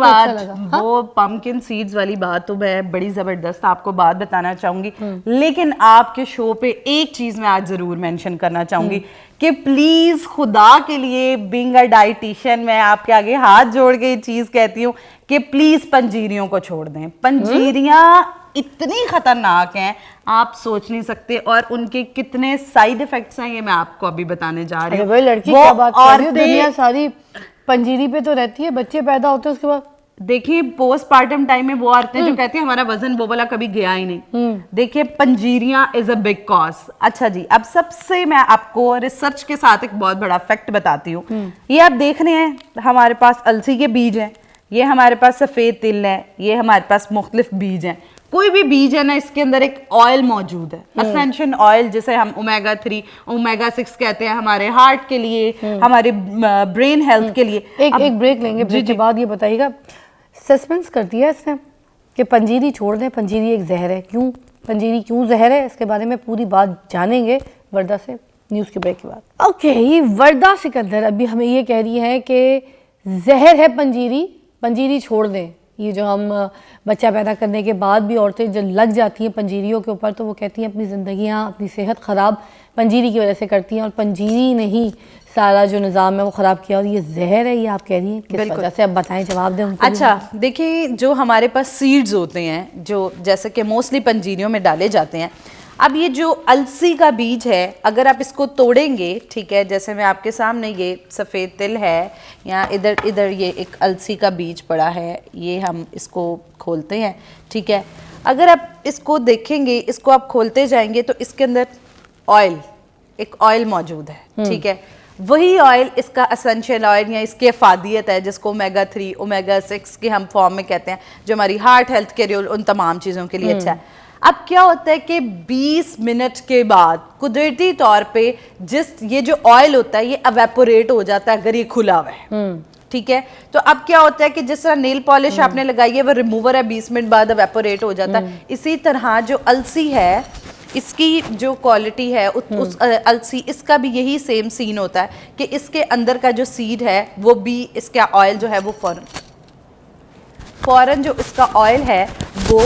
बात, अच्छा वो पम्पकिन सीड्स वाली बात तो मैं बड़ी जबरदस्त आपको बात बताना चाहूंगी, लेकिन आपके शो पे एक चीज मैं आज जरूर मेंशन करना चाहूंगी कि प्लीज खुदा के लिए, बीइंग अ डाइटिशियन, मैं आपके आगे हाथ जोड़ के ये चीज कहती हूँ कि प्लीज पंजीरियों को छोड़ दें। पंजीरियां इतनी खतरनाक हैं आप सोच नहीं सकते, और उनके कितने साइड इफेक्ट्स हैं ये मैं आपको अभी बताने जा रही हूँ। भाई लड़की क्या बात कर रही हो, दुनिया सारी पंजीरी पे तो रहती है, बच्चे पैदा होते हैं उसके बाद। देखिए पोस्टपार्टम टाइम में वो औरतें जो कहती हैं हमारा वजन वो वाला कभी गया ही नहीं, देखिए पंजीरियां इज अ बिग कॉज। अच्छा जी, अब सबसे मैं आपको रिसर्च के साथ एक बहुत बड़ा फैक्ट बताती हूँ। ये आप देख रहे हैं हमारे पास अलसी के बीज हैं, ये हमारे पास सफेद तिल है, ये हमारे पास मुख्तलिफ बीज हैं। कोई भी बीज है ना, इसके अंदर एक ऑयल मौजूद है, असेंशियल ऑयल, जिसे हम ओमेगा 3 ओमेगा 6 कहते हैं, हमारे हार्ट के लिए, हमारे ब्रेन हेल्थ के लिए। एक ब्रेक लेंगे, ब्रेक के बाद ये बताइएगा, सस्पेंस कर दिया इसने कि पंजीरी छोड़ दें, पंजीरी एक जहर है। क्यों पंजीरी क्यों जहर है, इसके बारे में पूरी बात जानेंगे वर्दा से न्यूज़ के ब्रेक के बाद। ओके, वर्दा सिकंदर अभी हमें ये कह रही है कि जहर है पंजीरी, पंजीरी छोड़ दें। ये जो हम बच्चा पैदा करने के बाद भी औरतें जब लग जाती हैं पंजीरियों के ऊपर, तो वो कहती हैं अपनी ज़िंदगियाँ, अपनी सेहत ख़राब पंजीरी की वजह से करती हैं, और पंजीरी ने ही सारा जो निज़ाम है वो ख़राब किया, और ये जहर है, ये आप कह रही हैं किस वजह से? अब बताएं, जवाब दें उनको। अच्छा देखिए, जो हमारे पास सीड्स होते हैं जो जैसे कि मोस्टली पंजीरियों में डाले जाते हैं, अब ये जो अलसी का बीज है अगर आप इसको तोड़ेंगे, ठीक है, जैसे मैं आपके सामने ये सफ़ेद तिल है, या इधर ये एक अलसी का बीज पड़ा है, ये हम इसको खोलते हैं, ठीक है। अगर आप इसको देखेंगे, इसको आप खोलते जाएंगे तो इसके अंदर ऑयल, एक ऑयल मौजूद है, ठीक है। वही ऑयल इसका एसेंशियल ऑयल या इसकी अफादियत है, जिसको ओमेगा 3 ओमेगा 6 के हम फॉर्म में कहते हैं, जो हमारी हार्ट हेल्थ के लिए, उन तमाम चीज़ों के लिए अच्छा है। अब क्या होता है कि 20 मिनट के बाद कुदरती तौर पे ये जो ऑयल होता है ये एवेपोरेट हो जाता है अगर ये खुला हुआ है, ठीक है। तो अब क्या होता है कि जिस तरह नेल पॉलिश आपने लगाई है वो रिमूवर है, 20 मिनट बाद एवेपोरेट हो जाता है। इसी तरह जो अलसी है, इसकी जो क्वालिटी है उस अलसी, इसका भी यही सेम सीन होता है कि इसके अंदर का जो सीड है वो भी, इसका ऑयल जो है वो फौरन जो इसका ऑयल है वो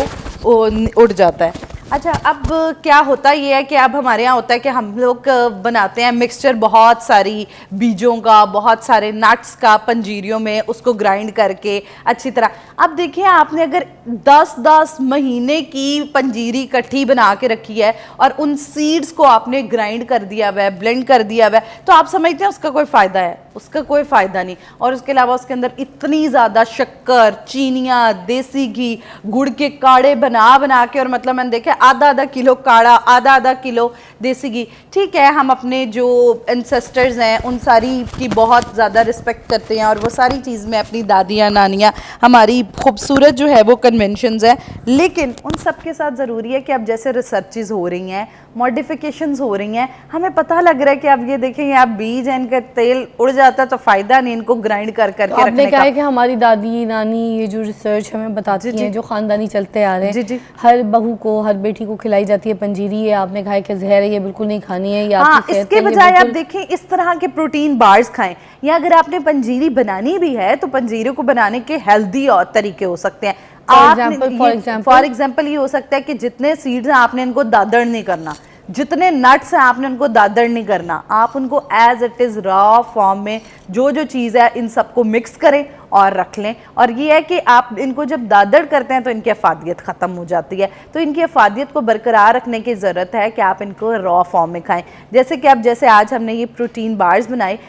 उड़ जाता है। अच्छा, अब क्या होता ये है कि अब हमारे यहाँ होता है कि हम लोग बनाते हैं मिक्सचर बहुत सारी बीजों का, बहुत सारे नट्स का पंजीरियों में, उसको ग्राइंड करके अच्छी तरह। अब देखिए, आपने अगर 10-10 महीने की पंजीरी इकट्ठी बना के रखी है और उन सीड्स को आपने ग्राइंड कर दिया हुआ है, ब्लेंड कर दिया हुआ है, तो आप समझते हैं उसका कोई फ़ायदा है? उसका कोई फ़ायदा नहीं। और उसके अलावा उसके अंदर इतनी ज़्यादा शक्कर, चीनियाँ, देसी घी, गुड़ के काढ़े बना के, और मतलब मैंने देखा आधा किलो काढ़ा, आधा किलो देसी घी, ठीक है। हम अपने जो एंसेस्टर्स हैं उन सारी की बहुत ज़्यादा रिस्पेक्ट करते हैं, और वो सारी चीज़ में अपनी दादियाँ, नानियाँ, हमारी खूबसूरत जो है वो कन्वेंशंस हैं, लेकिन उन सब के साथ ज़रूरी है कि अब जैसे रिसर्चेज हो रही हैं, मॉडिफिकेशंस हो रही हैं, हमें पता लग रहा है कि अब ये देखें, आप बीज हैं, इनका तेल उड़ जाता है तो फ़ायदा नहीं इनको ग्राइंड कर करके तो आपने कहा है कि हमारी दादी नानी ये जो रिसर्च हमें बताती हैं, जो ख़ानदानी चलते आ रहे हैं, हर बहू को, हर बेटी को खिलाई जाती है पंजीरी, ये आपने कहा है कि जहर है, ये बिल्कुल नहीं खानी है। हाँ, इसके बजाय आप देखें इस तरह के प्रोटीन बार्स खाएं, या अगर आपने पंजीरी बनानी भी है तो पंजीरी को बनाने के हेल्दी और तरीके हो सकते हैं। फॉर एग्जाम्पल ये हो सकता है कि जितने सीड्स हैं आपने इनको दादड़ नहीं करना, जितने नट्स हैं आपने उनको दादड़ नहीं करना, आप उनको as it is raw form में जो चीज़ है इन सबको मिक्स करें और रख लें। और ये है कि आप इनको जब दादड़ करते हैं तो इनकी अफादियत ख़त्म हो जाती है, तो इनकी अफादियत को बरकरार रखने की ज़रूरत है कि आप इनको रॉ फॉर्म में खाएं। जैसे कि अब जैसे आज हमने ये प्रोटीन बार्स बनाए,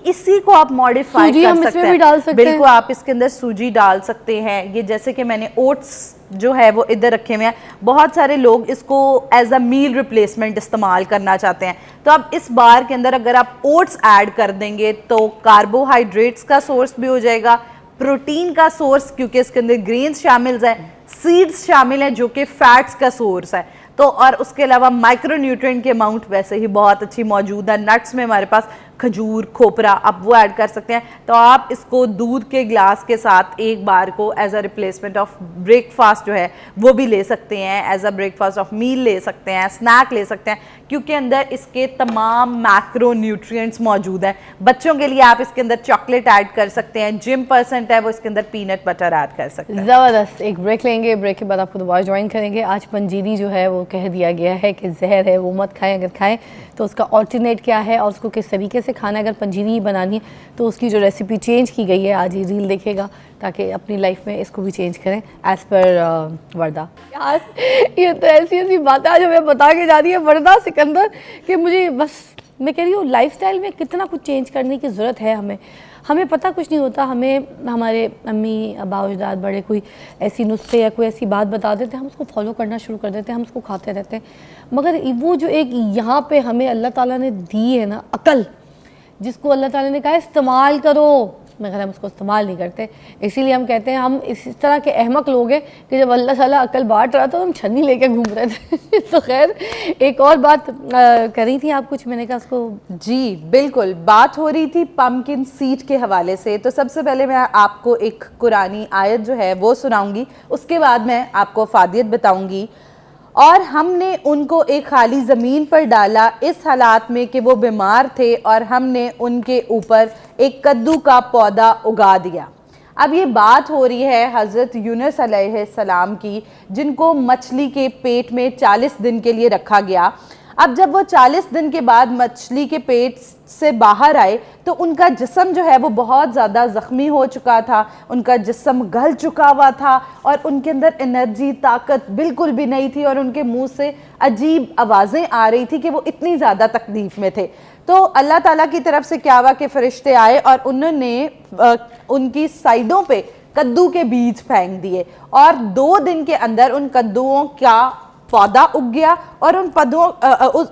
इसी को आप मॉडिफाई कर सकते हैं। बिल्कुल, आप इसके अंदर सूजी डाल सकते हैं। ये जैसे कि मैंने ओट्स जो है वो इधर रखे हुए हैं, बहुत सारे लोग इसको एज अ मील रिप्लेसमेंट इस्तेमाल करना चाहते हैं, तो अब इस बार के अंदर अगर आप ओट्स ऐड कर देंगे तो कार्बोहाइड्रेट्स का सोर्स भी हो जाएगा, प्रोटीन का सोर्स, क्योंकि इसके अंदर ग्रेन्स शामिल हैं, सीड्स शामिल हैं जो कि फैट्स का सोर्स है, तो और उसके अलावा माइक्रोन्यूट्रिएंट के अमाउंट वैसे ही बहुत अच्छी मौजूद है। नट्स में हमारे पास खजूर, खोपरा, आप वो ऐड कर सकते हैं। तो आप इसको दूध के ग्लास के साथ एक बार को as a replacement of breakfast जो है वो भी ले सकते हैं, as a breakfast of meal ले सकते हैं, स्नैक ले सकते हैं, क्योंकि अंदर इसके तमाम मैक्रो न्यूट्रिएंट्स मौजूद हैं। बच्चों के लिए आप इसके अंदर चॉकलेट ऐड कर सकते हैं, जिम पर्सन है वो इसके अंदर पीनट बटर ऐड कर सकते हैं। ज़बरदस्त। एक ब्रेक लेंगे, ब्रेक के बाद आपको दोबारा ज्वाइन करेंगे। आज पंजीरी जो है वो कह दिया गया है कि जहर है, वो मत खाएं, अगर खाएं तो उसका ऑल्टरनेट क्या है और उसको किस तरीके से खाना है। अगर पंजीरी ही बनानी है तो उसकी जो रेसिपी चेंज की गई है, आज ये रील देखेगा ताकि अपनी लाइफ में इसको भी चेंज करें एज़ पर वर्दा। यार ये तो ऐसी ऐसी बातें आज हमें बता के जा रही है वर्दा सिकंदर कि मुझे बस, मैं कह रही हूँ लाइफस्टाइल में कितना कुछ चेंज करने की ज़रूरत है। हमें पता कुछ नहीं होता, हमें हमारे अम्मी अब्बा अजदाद बड़े कोई ऐसी नुस्खे या कोई ऐसी बात बता देते हैं, हम उसको फॉलो करना शुरू कर देते हैं, हम उसको खाते रहते हैं। मगर वो जो एक यहाँ पे हमें अल्लाह ताला ने दी है ना अकल, जिसको अल्लाह ताला ने कहा है इस्तेमाल करो, मगर हम उसको इस्तेमाल नहीं करते। इसीलिए हम कहते हैं हम इस तरह के अहमक लोग हैं कि जब अल्लाह ताला अकल बांट रहा था तो हम छन्नी लेके घूम रहे थे। तो खैर एक और बात करी थी आप कुछ, मैंने कहा उसको। जी बिल्कुल, बात हो रही थी पम्पकिन सीड के हवाले से। तो सबसे पहले मैं आपको एक कुरानी आयत जो है वो सुनाऊंगी, उसके बाद मैं आपको अफादियत बताऊंगी। और हमने उनको एक खाली ज़मीन पर डाला इस हालात में कि वो बीमार थे, और हमने उनके ऊपर एक कद्दू का पौधा उगा दिया। अब ये बात हो रही है हज़रत यूनुस अलैहिस्सलाम की, जिनको मछली के पेट में 40 दिन के लिए रखा गया। अब जब वो 40 दिन के बाद मछली के पेट से बाहर आए तो उनका जिस्म जो है वो बहुत ज़्यादा ज़ख्मी हो चुका था, उनका जिस्म गल चुका हुआ था और उनके अंदर एनर्जी, ताकत बिल्कुल भी नहीं थी, और उनके मुंह से अजीब आवाज़ें आ रही थी कि वो इतनी ज़्यादा तकलीफ़ में थे। तो अल्लाह ताला की तरफ से क्या हुआ कि फ़रिश्ते आए और उन्होंने उनकी साइडों पे कद्दू के बीज फेंक दिए, और 2 दिन के अंदर उन कद्दुओं का पौधा उग गया, और उन पौधों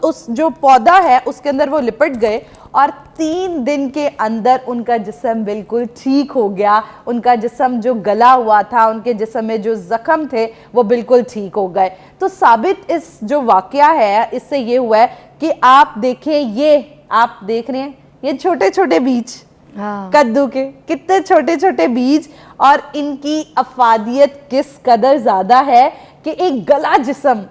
उस जो पौधा है उसके अंदर वो लिपट गए, और 3 दिन के अंदर उनका जिस्म बिल्कुल ठीक हो गया। उनका जिस्म जो गला हुआ था, उनके जिस्म में जो ज़ख्म थे वो बिल्कुल ठीक हो गए। तो साबित इस जो वाक़या है इससे ये हुआ है कि आप देखें, ये आप देख रहे हैं ये छोटे छोटे बीज, हाँ। कद्दू के कितने छोटे छोटे बीज, और इनकी अफादियत किस कदर ज़्यादा है कि एक गला जिस्म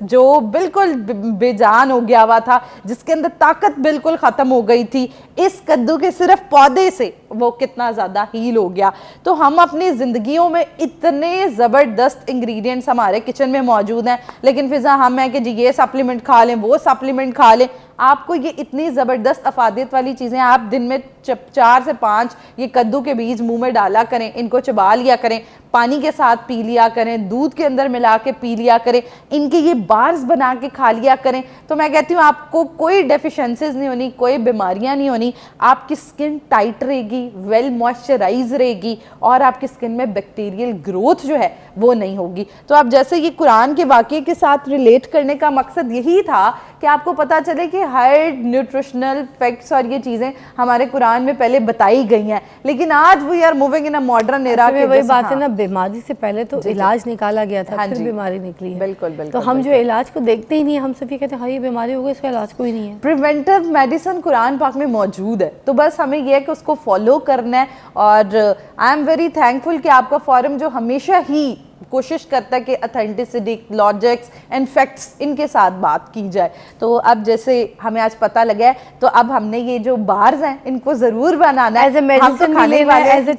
जो बिल्कुल बेजान हो गया हुआ था, जिसके अंदर ताकत बिल्कुल ख़त्म हो गई थी, इस कद्दू के सिर्फ पौधे से वो कितना ज़्यादा हील हो गया। तो हम अपनी ज़िंदगियों में इतने ज़बरदस्त इंग्रेडिएंट्स हमारे किचन में मौजूद हैं, लेकिन फिज़ा हम है कि जी ये सप्लीमेंट खा लें, वो सप्लीमेंट खा लें। आपको ये इतनी ज़बरदस्त अफादियत वाली चीज़ें आप दिन में 4 से 5 ये कद्दू के बीज मुंह में डाला करें, इनको चबा लिया करें, पानी के साथ पी लिया करें, दूध के अंदर मिला के पी लिया करें, इनके ये बार्स बना के खा लिया करें। तो मैं कहती हूँ आपको कोई डेफिशिएंसीज नहीं होनी, कोई बीमारियाँ नहीं होनी, आपकी स्किन टाइट रहेगी, वेल मॉइस्चराइज रहेगी, और आपकी स्किन में बैक्टीरियल ग्रोथ जो है वो नहीं होगी। तो आप जैसे ये कुरान के वाक़े के साथ रिलेट करने का मकसद यही था कि आपको पता चले कि हर न्यूट्रिशनल फैक्ट्स और ये चीज़ें हमारे कुरान में पहले बताई गई हैं, लेकिन आज we are moving in a modern era. वही बात है ना, बीमारी से पहले तो इलाज निकाला गया था, फिर बीमारी निकली है। बिल्कुल बिल्कुल। तो हम जो इलाज को देखते ही नहीं, हम सिर्फ ये कहते हैं हाँ ये बीमारी हो गई, इसका इलाज कोई नहीं है। प्रिवेंटिव मेडिसिन कुरान पाक में मौजूद है, तो बस हमें यह है कि उसको फॉलो करना है। और आई एम वेरी थैंकफुल कि आपका फोरम जो हमेशा ही कोशिश करता है कि अथेंटिसिटी, लॉजिक्स एंड फैक्ट्स इनके साथ बात की जाए। तो अब जैसे हमें आज पता लगा है, तो अब हमने ये जो बार्स हैं इनको ज़रूर बनाना है। एज ए मेडिसिन भी लेना है, एज ए